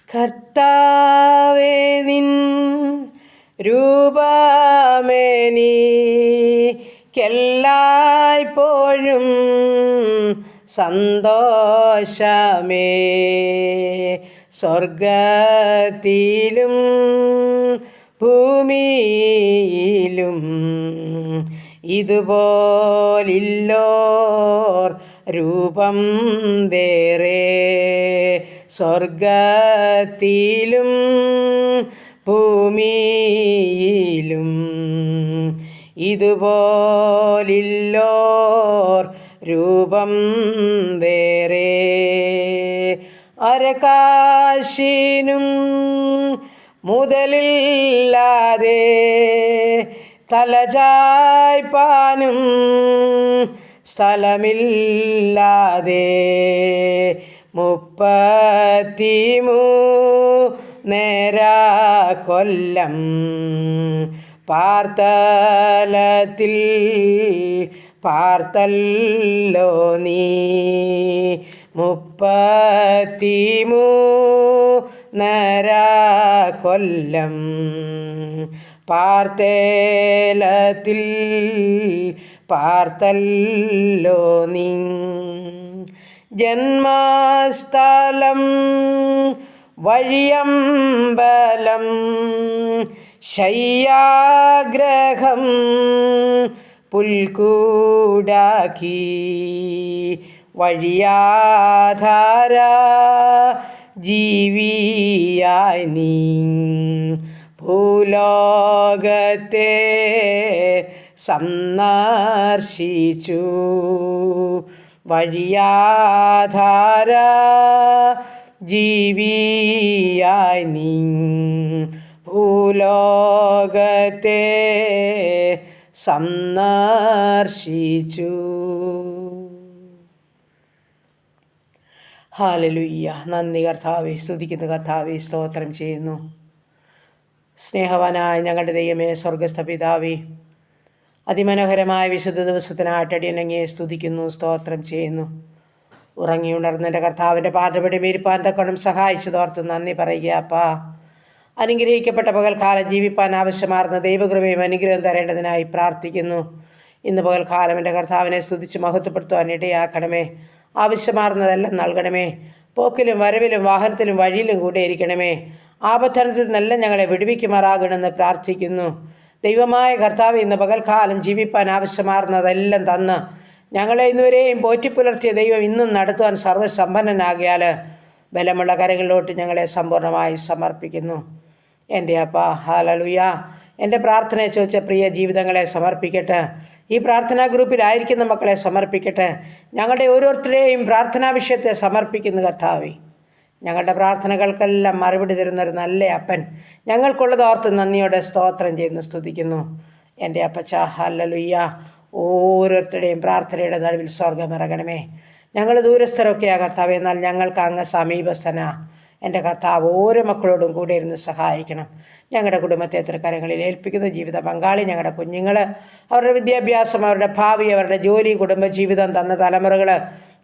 കർത്താവേ നിൻ രൂപമെനിക്കെല്ലായ്പ്പോഴും സന്തോഷമേ. സ്വർഗത്തിലും ഭൂമിയിലും ഇതുപോലില്ലോർ രൂപം വേറെ. സ്വർഗത്തിലും ഭൂമിയിലും ഇതുപോലില്ലോർ രൂപം വേറെ. അരകാശിനും മുതലില്ലാതെ തലചായ്പാനും സ്ഥലമില്ലാതെ 33 കൊല്ലം പാർത്തലത്തിൽ പാർത്തല്ലോ നീ. 33 കൊല്ലം പാർത്തലത്തിൽ പാർത്തല്ലോ നീ. ജന്മസ്ഥലം വഴിയമ്പലം ശയ്യാഗ്രഹം പുൽക്കൂടാക്കി. വഴിയാധാര ജീവിയായി നീ ഭൂലോകത്തെ സന്ദർശിച്ചു. വഴിയാധാര ജീവിയായി നീ ഭൂലോകത്തെ സന്ദർശിച്ചു. ഹല്ലേലൂയ. നന്ദി കർത്താവേ, സ്തുതിക്കുന്നു കർത്താവേ, സ്തോത്രം ചെയ്യുന്നു. സ്നേഹവാനായ ഞങ്ങളുടെ ദൈവമേ, സ്വർഗസ്ഥ പിതാവേ, അതിമനോഹരമായ വിശുദ്ധ ദിവസത്തിനായിട്ട് അടിയനങ്ങയെ സ്തുതിക്കുന്നു, സ്തോത്രം ചെയ്യുന്നു. ഉറങ്ങിയുണർന്നെൻ്റെ കർത്താവിൻ്റെ പാദപടി വീരിപ്പാൻ തക്കണം സഹായിച്ചതോർത്ത് നന്ദി പറയുക. അപ്പാ, അനുഗ്രഹിക്കപ്പെട്ട പകൽക്കാലം ജീവിപ്പാൻ ആവശ്യമാർന്ന ദൈവകൃപയും അനുഗ്രഹം തരേണ്ടതിനായി പ്രാർത്ഥിക്കുന്നു. ഇന്ന് പകൽക്കാലം എൻ്റെ കർത്താവിനെ സ്തുതിച്ച് മഹത്വപ്പെടുത്തുവാൻ ഇടയാക്കണമേ. ആവശ്യമാർന്നതെല്ലാം നൽകണമേ. പോക്കിലും വരവിലും വാഹനത്തിലും വഴിയിലും കൂടെ ഇരിക്കണമേ. ആപത്തനത്തിൽ നിന്നെല്ലാം ഞങ്ങളെ വിടുവിക്കുമാറാകണമെന്ന് പ്രാർത്ഥിക്കുന്നു. ദൈവമായ കർത്താവ്, ഇന്ന് പകൽക്കാലം ജീവിപ്പാൻ ആവശ്യമാർന്നതെല്ലാം തന്ന് ഞങ്ങളെ ഇന്നുവരെയും പോറ്റിപ്പുലർത്തിയ ദൈവം ഇന്നും നടത്തുവാൻ സർവ്വസമ്പന്നനാകിയാൽ ബലമുള്ള കരങ്ങളിലോട്ട് ഞങ്ങളെ സമ്പൂർണ്ണമായി സമർപ്പിക്കുന്നു. എൻ്റെ അപ്പാ, ഹല്ലേലൂയ. എൻ്റെ പ്രാർത്ഥനയെ ചോദിച്ച പ്രിയ ജീവിതങ്ങളെ സമർപ്പിക്കട്ടെ. ഈ പ്രാർത്ഥനാ ഗ്രൂപ്പിലായിരിക്കുന്ന മക്കളെ സമർപ്പിക്കട്ടെ. ഞങ്ങളുടെ ഓരോരുത്തരെയും പ്രാർത്ഥനാ വിഷയത്തെ സമർപ്പിക്കുന്നു കർത്താവേ. ഞങ്ങളുടെ പ്രാർത്ഥനകൾക്കെല്ലാം മറുപടി തരുന്നൊരു നല്ല അപ്പൻ, ഞങ്ങൾക്കുള്ളത് ഓർത്ത് നന്ദിയോടെ സ്തോത്രം ചെയ്യുന്നു, സ്തുതിക്കുന്നു. എൻ്റെ അപ്പച്ച, ഹല്ലേലൂയ. ഓരോരുത്തരുടെയും പ്രാർത്ഥനയുടെ നടുവിൽ സ്വർഗമിറങ്ങണമേ. ഞങ്ങൾ ദൂരസ്ഥരൊക്കെയാ കർത്താവേ, എന്നാൽ ഞങ്ങൾക്ക് അങ്ങ് സമീപസ്ഥനാ. എൻ്റെ കർത്താവ് ഓരോ മക്കളോടും കൂടെ ഇരുന്ന് സഹായിക്കണം. ഞങ്ങളുടെ കുടുംബത്തെ തൃക്കരങ്ങളിൽ ഏൽപ്പിക്കുന്ന ജീവിത പങ്കാളി, ഞങ്ങളുടെ കുഞ്ഞുങ്ങൾ, അവരുടെ വിദ്യാഭ്യാസം, അവരുടെ ഭാവി, അവരുടെ ജോലി, കുടുംബജീവിതം, തന്ന തലമുറകൾ,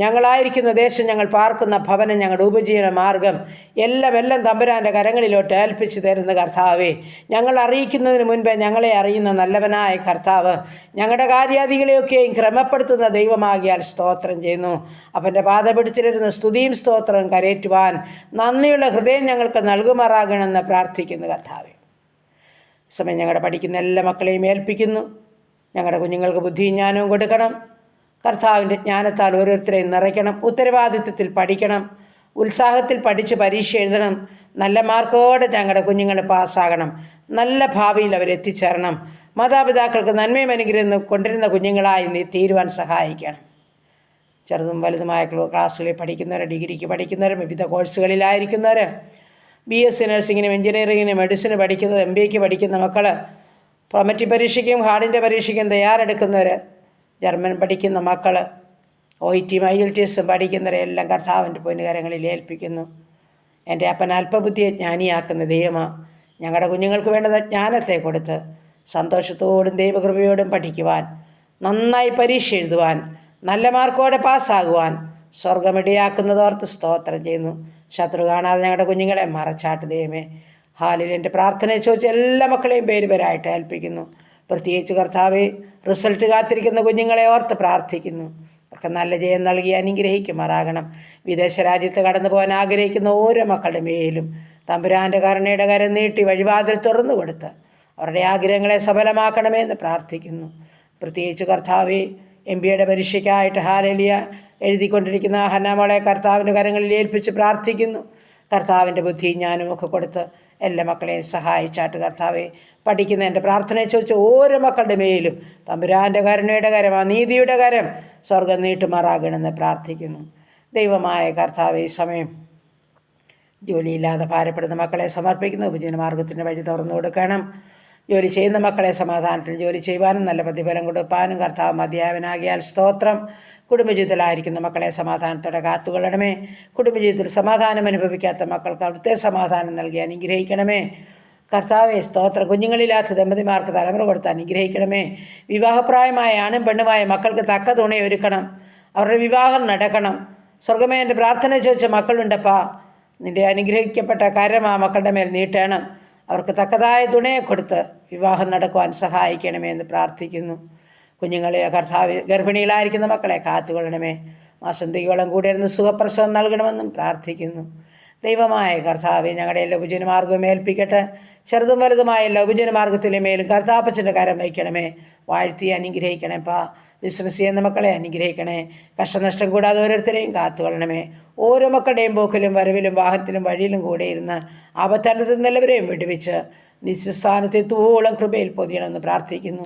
ഞങ്ങളായിരിക്കുന്ന ദേശം, ഞങ്ങൾ പാർക്കുന്ന ഭവനം, ഞങ്ങളുടെ ഉപജീവന മാർഗം എല്ലാം തമ്പുരാൻ്റെ കരങ്ങളിലോട്ട് ഏൽപ്പിച്ചു തരുന്ന കർത്താവേ, ഞങ്ങൾ അറിയിക്കുന്നതിന് മുൻപേ ഞങ്ങളെ അറിയുന്ന നല്ലവനായ കർത്താവ്, ഞങ്ങളുടെ കാര്യാദികളെയൊക്കെയും ക്രമപ്പെടുത്തുന്ന ദൈവമാകിയാൽ സ്തോത്രം ചെയ്യുന്നു. അവൻ്റെ പാദപിടിച്ചിലിരുന്ന് സ്തുതിയും സ്തോത്രവും കരയേറ്റുവാൻ നന്ദിയുള്ള ഹൃദയം ഞങ്ങൾക്ക് നൽകുമാറാകണമെന്ന് പ്രാർത്ഥിക്കുന്നു കർത്താവേ. സമയം ഞങ്ങളുടെ പഠിക്കുന്ന എല്ലാ മക്കളെയും ഏൽപ്പിക്കുന്നു. ഞങ്ങളുടെ കുഞ്ഞുങ്ങൾക്ക് ബുദ്ധിയും ജ്ഞാനവും കൊടുക്കണം. കർത്താവിൻ്റെ ജ്ഞാനത്താൽ ഓരോരുത്തരെയും നിറയ്ക്കണം. ഉത്തരവാദിത്വത്തിൽ പഠിക്കണം. ഉത്സാഹത്തിൽ പഠിച്ച് പരീക്ഷ എഴുതണം. നല്ല മാർക്കോടെ ഞങ്ങളുടെ കുഞ്ഞുങ്ങൾ പാസ്സാകണം. നല്ല ഭാവിയിൽ അവരെത്തിച്ചേരണം. മാതാപിതാക്കൾക്ക് നന്മയും അനുഗ്രഹം കൊണ്ടിരുന്ന കുഞ്ഞുങ്ങളായി തീരുവാൻ സഹായിക്കണം. ചെറുതും വലുതുമായ ക്ലാസ്സുകളിൽ പഠിക്കുന്നവർ, ഡിഗ്രിക്ക് പഠിക്കുന്നവർ, വിവിധ കോഴ്സുകളിലായിരിക്കുന്നവർ, BSc നഴ്സിങ്ങിനും എഞ്ചിനീയറിങ്ങിനും മെഡിസിന് പഠിക്കുന്നത്, MBAക്ക് പഠിക്കുന്ന മക്കൾ, പ്രൊമറ്റി പരീക്ഷയ്ക്കും ഹാർഡിൻ്റെ തയ്യാറെടുക്കുന്നവർ, ജർമ്മൻ പഠിക്കുന്ന മക്കൾ, OIT IELTS പഠിക്കുന്നവരെല്ലാം കർത്താവിൻ്റെ പൊന്നുകരങ്ങളിൽ ഏൽപ്പിക്കുന്നു. എൻ്റെ അപ്പൻ അല്പബുദ്ധിയെ ജ്ഞാനിയാക്കുന്ന ദൈവമാണ്. ഞങ്ങളുടെ കുഞ്ഞുങ്ങൾക്ക് വേണ്ടുന്ന ജ്ഞാനത്തെ കൊടുത്ത് സന്തോഷത്തോടും ദൈവകൃപയോടും പഠിക്കുവാൻ, നന്നായി പരീക്ഷ എഴുതുവാൻ, നല്ല മാർക്കോടെ പാസ്സാകുവാൻ സ്വർഗമിടിയാക്കുന്നതോർത്ത് സ്തോത്രം ചെയ്യുന്നു. ശത്രു കാണാതെ ഞങ്ങളുടെ കുഞ്ഞുങ്ങളെ മറച്ചാട്ട് ദൈവമേ. ഹാലിൽ എൻ്റെ പ്രാർത്ഥനയെ ചോദിച്ച് എല്ലാ മക്കളെയും പേരുപേരായിട്ട് ഏൽപ്പിക്കുന്നു. പ്രത്യേകിച്ച് കർത്താവെ, റിസൾട്ട് കാത്തിരിക്കുന്ന കുഞ്ഞുങ്ങളെ ഓർത്ത് പ്രാർത്ഥിക്കുന്നു. അവർക്ക് നല്ല ജയം നൽകി അനുഗ്രഹിക്കുമാറാകണം. വിദേശ രാജ്യത്ത് കടന്നു പോകാൻ ആഗ്രഹിക്കുന്ന ഓരോ മക്കളുടെ മേലും തമ്പുരാൻ്റെ കരുണയുടെ കരം നീട്ടി വഴിവാതിൽ തുറന്നു കൊടുത്ത് അവരുടെ ആഗ്രഹങ്ങളെ സഫലമാക്കണമേ എന്ന് പ്രാർത്ഥിക്കുന്നു. പ്രത്യേകിച്ച് കർത്താവെ, MBA പരീക്ഷയ്ക്കായിട്ട് ഹാലേലിയ എഴുതിക്കൊണ്ടിരിക്കുന്ന ഹന്നാമോളെ കർത്താവിൻ്റെ കരങ്ങളിൽ ഏൽപ്പിച്ച് പ്രാർത്ഥിക്കുന്നു. കർത്താവിൻ്റെ ബുദ്ധി ഞാനും ഒക്കെ കൊടുത്ത് എല്ലാ മക്കളെയും സഹായിച്ചാട്ട് കർത്താവെ, പഠിക്കുന്ന എൻ്റെ പ്രാർത്ഥനയെ ചോദിച്ച് ഓരോ മക്കളുടെ മേലും തമ്പുരാൻ്റെ കരുണയുടെ കരം, ആ നീതിയുടെ കരം സ്വർഗം നീട്ടുമാറാകണമെന്ന് പ്രാർത്ഥിക്കുന്നു. ദൈവമായ കർത്താവെ, ഈ സമയം ജോലിയില്ലാതെ ഭാരപ്പെടുന്ന മക്കളെ സമർപ്പിക്കുന്നു. ഉപജീവനമാർഗത്തിൻ്റെ വഴി തുറന്നു കൊടുക്കണം. ജോലി ചെയ്യുന്ന മക്കളെ സമാധാനത്തിൽ ജോലി ചെയ്യുവാനും നല്ല പ്രതിഫലം കൊടുക്കാനും കർത്താവ് മതിയായവനാകിയാൽ സ്തോത്രം. കുടുംബജീവിതത്തിലായിരിക്കുന്ന മക്കളെ സമാധാനത്തോടെ കാത്തുകൊള്ളണമേ. കുടുംബജീവിതത്തിൽ സമാധാനം അനുഭവിക്കാത്ത മക്കൾക്ക് അവിടുത്തെ സമാധാനം നൽകി അനുഗ്രഹിക്കണമേ. കർത്താവെ സ്തോത്രം. കുഞ്ഞുങ്ങളില്ലാത്ത ദമ്പതിമാർക്ക് തലമുറ കൊടുത്ത് അനുഗ്രഹിക്കണമേ. വിവാഹപ്രായമായ ആണും പെണ്ണുമായ മക്കൾക്ക് തക്ക തുണ ഒരുക്കണം. അവരുടെ വിവാഹം നടക്കണം. സ്വർഗമേ, എൻ്റെ പ്രാർത്ഥന ചോദിച്ച മക്കളുണ്ടപ്പാ, നിൻ്റെ അനുഗ്രഹിക്കപ്പെട്ട കരം ആ മക്കളുടെ മേൽ നീട്ടണം. അവർക്ക് തക്കതായ തുണയെ കൊടുത്ത് വിവാഹം നടക്കുവാൻ സഹായിക്കണമേ എന്ന് പ്രാർത്ഥിക്കുന്നു. കുഞ്ഞുങ്ങളെ കർത്താവ്, ഗർഭിണികളായിരിക്കുന്ന മക്കളെ കാത്തുകൊള്ളണമേ. മാസന്തികോളം കൂടെ ഇരുന്ന് സുഖപ്രസവം നൽകണമെന്നും പ്രാർത്ഥിക്കുന്നു. ദൈവമായ കർത്താവെ, ഞങ്ങളുടെ എല്ലാ ഉപജീവനമാർഗവും ഏൽപ്പിക്കട്ടെ. ചെറുതും വലുതുമായ എല്ലാ ഉപജീവനമാർഗത്തിലെ മേലും കർത്താപ്പച്ചൻ്റെ കരം വയ്ക്കണമേ. വാഴ്ത്തി അനുഗ്രഹിക്കണേപ്പാ. ബിസിനസ് ചെയ്യുന്ന മക്കളെ അനുഗ്രഹിക്കണേ. കഷ്ടനഷ്ടം കൂടാതെ ഓരോരുത്തരെയും കാത്തുകൊള്ളണമേ. ഓരോ മക്കളുടെയും പോക്കിലും വരവിലും വാഹനത്തിലും വഴിയിലും കൂടെ ഇരുന്ന് ആപത്തനത്തിൽ നിന്നെല്ലാവരെയും വിടുവിച്ച് നിത്യസ്ഥാനത്തെത്തുവോളം കൃപയിൽ പൊതിയണമെന്ന് പ്രാർത്ഥിക്കുന്നു.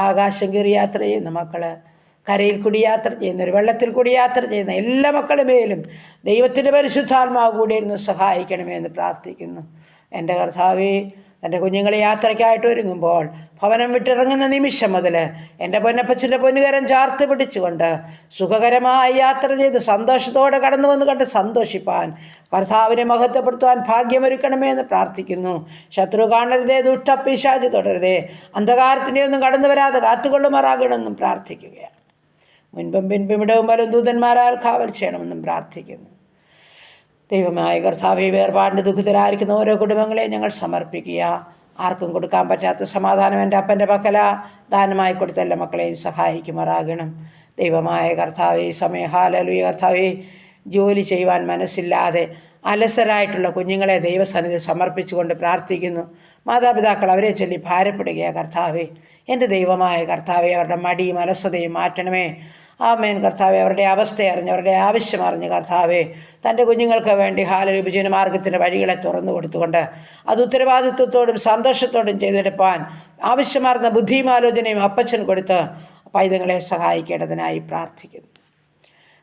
ആകാശം കയറി യാത്ര ചെയ്യുന്ന മക്കൾ, കരയിൽ കൂടി യാത്ര ചെയ്യുന്നവർ, വെള്ളത്തിൽ കൂടി യാത്ര ചെയ്യുന്ന എല്ലാ മക്കളുടെ മേലും ദൈവത്തിൻ്റെ പരിശുദ്ധാത്മാവ് കൂടി ഇരുന്ന് സഹായിക്കണമേ എന്ന് പ്രാർത്ഥിക്കുന്നു. എൻ്റെ കർത്താവേ, എൻ്റെ കുഞ്ഞുങ്ങളെ യാത്രയ്ക്കായിട്ട് ഒരുങ്ങുമ്പോൾ ഭവനം വിട്ടിറങ്ങുന്ന നിമിഷം മുതൽ എൻ്റെ പൊന്നപ്പച്ചൻ്റെ പൊന്നുകരം ചാർത്ത് പിടിച്ചുകൊണ്ട് സുഖകരമായി യാത്ര ചെയ്ത് സന്തോഷത്തോടെ കടന്നു വന്ന് കണ്ട് സന്തോഷിപ്പാൻ, കർത്താവിനെ മഹത്വപ്പെടുത്തുവാൻ ഭാഗ്യമൊരുക്കണമേ എന്ന് പ്രാർത്ഥിക്കുന്നു. ശത്രു കാണരുതേ, ദുഷ്ടപിശാച് തുടരുതേ, അന്ധകാരത്തിൻ്റെ ഒന്നും കടന്നു വരാതെ കാത്തുകൊള്ളുമാറാകണമെന്നും പ്രാർത്ഥിക്കുകയാണ്. മുൻപും പിൻപും ഇടവും വലും ദൂതന്മാരാൽ കാവൽ ചെയ്യണമെന്നും പ്രാർത്ഥിക്കുന്നു. ദൈവമായ കർത്താവെ, വേർപാടിൻ്റെ ദുഃഖത്തിലായിരിക്കുന്ന ഓരോ കുടുംബങ്ങളെയും ഞങ്ങൾ സമർപ്പിക്കുക. ആർക്കും കൊടുക്കാൻ പറ്റാത്ത സമാധാനം എൻ്റെ അപ്പൻ്റെ പക്കല ദാനമായി കൊടുത്ത എല്ലാ മക്കളെയും സഹായിക്കുമാറാകണം. ദൈവമായ കർത്താവെ, സമയഹാലലുയ കർത്താവെ, ജോലി ചെയ്യുവാൻ മനസ്സില്ലാതെ അലസരായിട്ടുള്ള കുഞ്ഞുങ്ങളെ ദൈവസന്നിധി സമർപ്പിച്ചുകൊണ്ട് പ്രാർത്ഥിക്കുന്നു. മാതാപിതാക്കൾ അവരെ ചൊല്ലി ഭാരപ്പെടുകയാണ് കർത്താവെ. എൻ്റെ ദൈവമായ കർത്താവെ, അവരുടെ മടിയും അലസതയും മാറ്റണമേ. ആമേൻ കർത്താവെ. അവരുടെ അവസ്ഥ അറിഞ്ഞ്, അവരുടെ ആവശ്യം അറിഞ്ഞ് കർത്താവെ, തൻ്റെ കുഞ്ഞുങ്ങൾക്ക് വേണ്ടി ഹാലൊരു ഉപജീവനമാർഗത്തിൻ്റെ വഴികളെ തുറന്നു കൊടുത്തുകൊണ്ട് അത് ഉത്തരവാദിത്വത്തോടും സന്തോഷത്തോടും ചെയ്തെടുപ്പാൻ ആവശ്യമാർന്ന ബുദ്ധിയും ആലോചനയും അപ്പച്ചൻ കൊടുത്ത് പൈതങ്ങളെ സഹായിക്കേണ്ടതിനായി പ്രാർത്ഥിക്കുന്നു.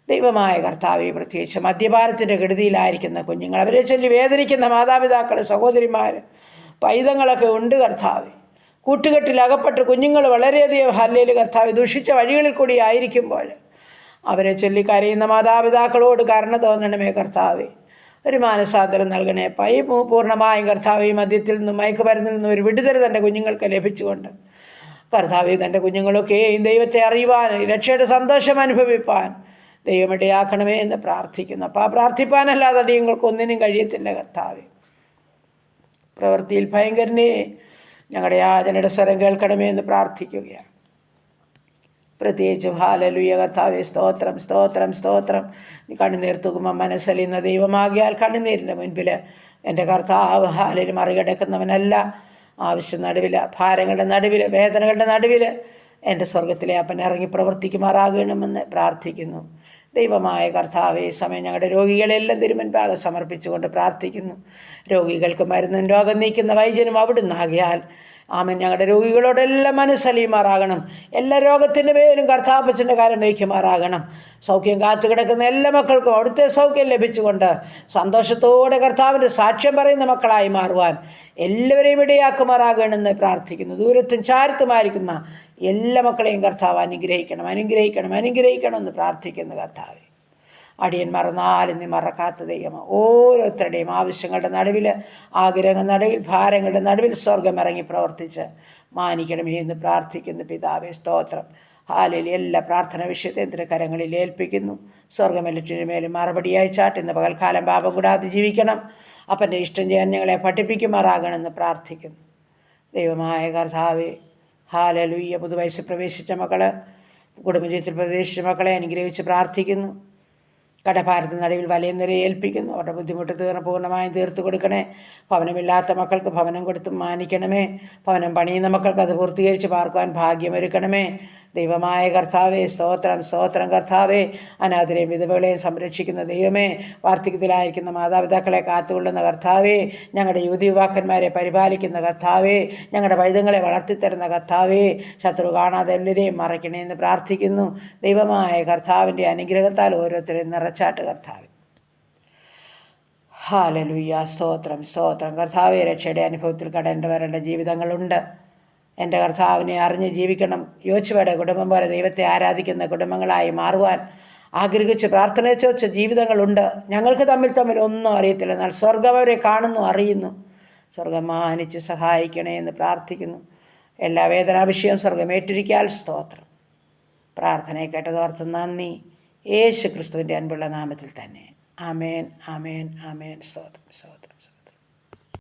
ദൈവമായ കർത്താവെ, പ്രത്യേകിച്ച് മദ്യപാനത്തിൻ്റെ കെടുതിയിലായിരിക്കുന്ന കുഞ്ഞുങ്ങൾ, അവരെ ചൊല്ലി വേദനിക്കുന്ന മാതാപിതാക്കൾ, സഹോദരിമാർ, പൈതങ്ങളൊക്കെ ഉണ്ട് കർത്താവെ. കൂട്ടുകെട്ടിൽ അകപ്പെട്ട് കുഞ്ഞുങ്ങൾ വളരെയധികം ഹല്ലേലൂയ കർത്താവെ ദുഷിച്ച വഴികളിൽ കൂടി ആയിരിക്കുമ്പോൾ അവരെ ചൊല്ലി കരയുന്ന മാതാപിതാക്കളോട് കരുണ തോന്നണമേ കർത്താവെ. ഒരു മാനസാന്തരം നൽകണേ. പൂർണ്ണമായും കർത്താവെ, മദ്യത്തിൽ നിന്നും മയക്കുമരുന്നിൽ നിന്നും ഒരു വിടുതൽ തൻ്റെ കുഞ്ഞുങ്ങൾക്ക് ലഭിച്ചുകൊണ്ട് കർത്താവെ, തൻ്റെ കുഞ്ഞുങ്ങളൊക്കെയും ദൈവത്തെ അറിയുവാൻ, രക്ഷയുടെ സന്തോഷം അനുഭവിപ്പാൻ ദൈവമിടയാക്കണമേ എന്ന് പ്രാർത്ഥിക്കുന്നു. അപ്പോൾ ആ പ്രാർത്ഥിപ്പാനല്ലാതെ അടിയങ്ങൾക്കൊന്നിനും കഴിയത്തില്ല കർത്താവെ. പ്രവൃത്തിയിൽ ഭയങ്കരനെ ഞങ്ങളുടെ യാചനയുടെ സ്വരം കേൾക്കണമേ എന്ന് പ്രാർത്ഥിക്കുകയാണ്. പ്രത്യേകിച്ചും ഹാലലുയ കർത്താവേ, സ്തോത്രം സ്തോത്രം സ്തോത്രം. കണ്ണുനീർ തൂകുമ്പോൾ മനസ്സലിയുന്ന ദൈവമാകിയാൽ കണ്ണുനീരിൻ്റെ മുൻപിൽ എൻ്റെ കർത്താവ് ഹാലിന് മറികടക്കുന്നവനല്ല. ആവശ്യ നടുവിൽ, ഭാരങ്ങളുടെ നടുവിൽ, വേദനകളുടെ നടുവിൽ എൻ്റെ സ്വർഗത്തിലെ അപ്പൻ ഇറങ്ങി പ്രവർത്തിക്കുമാറാകണമെന്ന് പ്രാർത്ഥിക്കുന്നു. ദൈവമായ കർത്താവെ, ഈ സമയം ഞങ്ങളുടെ രോഗികളെല്ലാം തിരുമുൻപാകെ സമർപ്പിച്ചുകൊണ്ട് പ്രാർത്ഥിക്കുന്നു. രോഗികൾക്ക് മരുന്നും രോഗം നീക്കുന്ന വൈദ്യനും അവിടുന്നാകിയാൽ ആമൻ ഞങ്ങളുടെ രോഗികളോടെല്ലാം മനസ്സലിയുമാറാകണം. എല്ലാ രോഗത്തിൻ്റെ പേരും കർത്താപ്പച്ചൻ്റെ കാര്യം വയ്ക്കുമാറാകണം. സൗഖ്യം കാത്തു കിടക്കുന്ന എല്ലാ മക്കൾക്കും അവിടുത്തെ സൗഖ്യം ലഭിച്ചുകൊണ്ട് സന്തോഷത്തോടെ കർത്താവിൻ്റെ സാക്ഷ്യം പറയുന്ന മക്കളായി മാറുവാൻ എല്ലാവരെയും ഇടയാക്കുമാറാകണമെന്ന് പ്രാർത്ഥിക്കുന്നു. ദൂരത്തും ചാരത്തുമായിരിക്കുന്ന എല്ലാ മക്കളെയും കർത്താവ് അനുഗ്രഹിക്കണം അനുഗ്രഹിക്കണം അനുഗ്രഹിക്കണം എന്ന് പ്രാർത്ഥിക്കുന്നു. കർത്താവെ, അടിയൻ മറന്നാലും നീ മറക്കാത്ത ദൈവം ഓരോരുത്തരുടെയും ആവശ്യങ്ങളുടെ നടുവിൽ, ആഗ്രഹങ്ങളുടെ നടുവിൽ, ഭാരങ്ങളുടെ നടുവിൽ സ്വർഗം ഇറങ്ങി പ്രവർത്തിച്ച് മാനിക്കണമേ എന്ന് പ്രാർത്ഥിക്കുന്നു. പിതാവേ സ്തോത്രം. ഹാലലി എല്ലാ പ്രാർത്ഥന വിഷയത്തെ എന്തിൻ്റെ കരങ്ങളിൽ ഏൽപ്പിക്കുന്നു. സ്വർഗ്ഗമെല്ലറ്റിന് മേലും മറുപടിയായി ചാട്ടുന്ന പകൽക്കാലം പാപം കൂടാതെ ജീവിക്കണം. അപ്പൻ്റെ ഇഷ്ടം ചെയ്യാൻ ഞങ്ങളെ പഠിപ്പിക്കുമാറാകണമെന്ന് പ്രാർത്ഥിക്കുന്നു. ദൈവമായ കർത്താവേ, ഹാലലുയ്യ. പുതുവയസ്സിൽ പ്രവേശിച്ച മക്കൾ, കുടുംബജീവിതത്തിൽ പ്രവേശിച്ച മക്കളെ അനുഗ്രഹിച്ച് പ്രാർത്ഥിക്കുന്നു. കടഭാരത്തിന് നടുവിൽ വലയം നിറയെ ഏൽപ്പിക്കുന്നു. അവരുടെ ബുദ്ധിമുട്ട് പൂർണ്ണമായും തീർത്തു കൊടുക്കണേ. ഭവനമില്ലാത്ത മക്കൾക്ക് ഭവനം കൊടുത്ത് മാനിക്കണമേ. ഭവനം പണിയുന്ന മക്കൾക്ക് അത് പൂർത്തീകരിച്ച് പാർക്കുവാൻ ഭാഗ്യമൊരുക്കണമേ. ദൈവമായ കർത്താവേ, സ്തോത്രം സ്തോത്രം കർത്താവേ. അനാഥരെയും വിധവകളെയും സംരക്ഷിക്കുന്ന ദൈവമേ, വാർദ്ധക്യത്തിലായിരിക്കുന്ന മാതാപിതാക്കളെ കാത്തുകൊള്ളുന്ന കർത്താവേ, ഞങ്ങളുടെ യുവതിയുവാക്കന്മാരെ പരിപാലിക്കുന്ന കർത്താവേ, ഞങ്ങളുടെ പൈതങ്ങളെ വളർത്തിത്തരുന്ന കർത്താവേ, ശത്രു കാണാതെ എല്ലാവരെയും മറയ്ക്കണേ എന്ന് പ്രാർത്ഥിക്കുന്നു. ദൈവമായ കർത്താവിൻ്റെ അനുഗ്രഹത്താൽ ഓരോരുത്തരെയും നിറച്ചാട്ട് കർത്താവേ. ഹാലലുയ്യ. സ്തോത്രം സ്തോത്രം കർത്താവേ. രക്ഷയുടെ അനുഭവത്തിൽ കടന്നു വരേണ്ട ജീവിതങ്ങളുണ്ട്. എൻ്റെ കർത്താവിനെ അറിഞ്ഞ് ജീവിക്കണം. യോശുവയുടെ കുടുംബം പോലെ ദൈവത്തെ ആരാധിക്കുന്ന കുടുംബങ്ങളായി മാറുവാൻ ആഗ്രഹിച്ച് പ്രാർത്ഥന ചോദിച്ച ജീവിതങ്ങളുണ്ട്. ഞങ്ങൾക്ക് തമ്മിൽ ഒന്നും അറിയത്തില്ല, എന്നാൽ സ്വർഗം അവരെ കാണുന്നു, അറിയുന്നു. സ്വർഗം മാനിച്ച് സഹായിക്കണേ എന്ന് പ്രാർത്ഥിക്കുന്നു. എല്ലാ വേദനാവിഷയവും സ്വർഗമേറ്റിരിക്കാൽ സ്തോത്രം. പ്രാർത്ഥനയെ കേട്ടതോർത്ത് നന്ദി. യേശു ക്രിസ്തുവിൻ്റെ അൻപുള്ള നാമത്തിൽ തന്നെ. ആമേൻ ആമേൻ ആമേൻ. സ്തോത്രം.